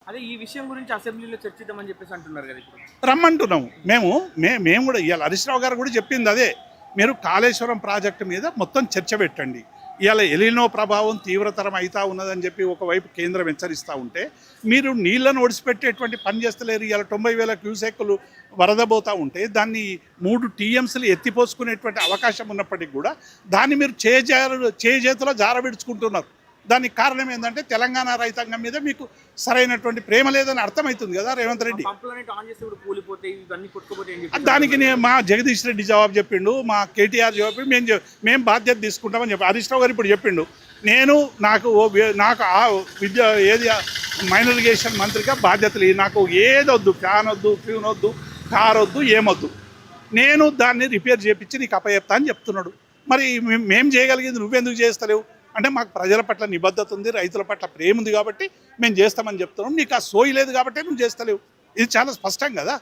అదే ఈ విషయం గురించి అసెంబ్లీలో చర్చిద్దామని చెప్పేసి అంటున్నారు కదా ఇప్పుడు. రమ్మంటున్నాము మేము కూడా ఇవాళ హరీష్ రావు గారు కూడా చెప్పింది అదే. మీరు కాళేశ్వరం ప్రాజెక్టు మీద మొత్తం చర్చ పెట్టండి. ఇవాళ ఎలినో ప్రభావం తీవ్రతరం అవుతా ఉన్నదని చెప్పి ఒకవైపు కేంద్రం హెచ్చరిస్తూ ఉంటే మీరు నీళ్లను ఒడిసిపెట్టేటువంటి పని చేస్తలేరు. ఇవాళ 90,000 క్యూసెక్కులు వరదబోతూ ఉంటే దాన్ని 3 టీఎంసీలు ఎత్తిపోసుకునేటువంటి అవకాశం ఉన్నప్పటికీ కూడా దాన్ని మీరు చేతిలో జారవిడుచుకుంటున్నారు. దానికి కారణం ఏంటంటే తెలంగాణ రైతాంగం మీద మీకు సరైనటువంటి ప్రేమ లేదని అర్థమవుతుంది కదా రేవంత్ రెడ్డి. దానికి మా జగదీష్ రెడ్డి జవాబు చెప్పిండు, మా కేటీఆర్ జవాబు మేము బాధ్యత తీసుకుంటామని చెప్పి హరీష్ రావు గారు ఇప్పుడు చెప్పిండు. నాకు మైనర్ ఇరిగేషన్ మంత్రిగా బాధ్యతలు నాకు ఏదొద్దు, ఫ్యాన్ వద్దు, ఫ్యూన్ వద్దు, కార్ వద్దు, ఏమొద్దు, నేను దాన్ని రిపేర్ చేయించి నీకు అప్పచెప్తా అని చెప్తున్నాడు. మరి మేము చేయగలిగింది నువ్వెందుకు చేస్తలేవు అంటే మాకు ప్రజల పట్ల నిబద్ధత ఉంది, రైతుల పట్ల ప్రేమ ఉంది కాబట్టి మేము చేస్తామని చెప్తున్నాం. నీకు ఆ సోయి లేదు కాబట్టి నువ్వు చేస్తలేవు. ఇది చాలా స్పష్టం కదా.